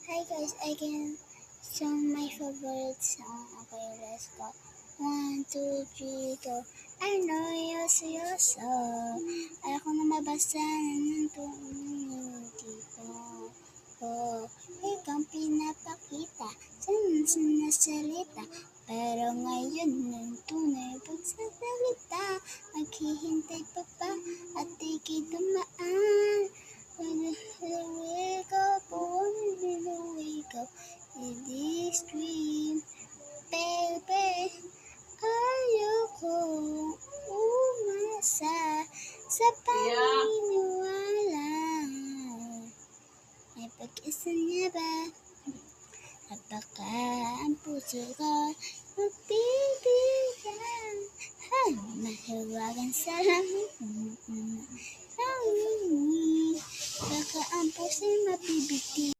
Hi guys, I can sing my favorite song. Okay, let's go. 1, 2, 3, go. I know you're seryoso. Ayoko na mabasa ng tungiti ko. Oh, ikaw pinapakita sa sinasalita. Pero ngayon ng tunay pagsasalita. Maghihintay pa ba at di kita dumaan? Wake up, wake up in this dream, baby. Ayoko umasa sa paniniwala. May pag-isa niya ba? At baka ang puso ko magbibigyan. Mahiwagan sa langit. Baka ang puso mabibigyan.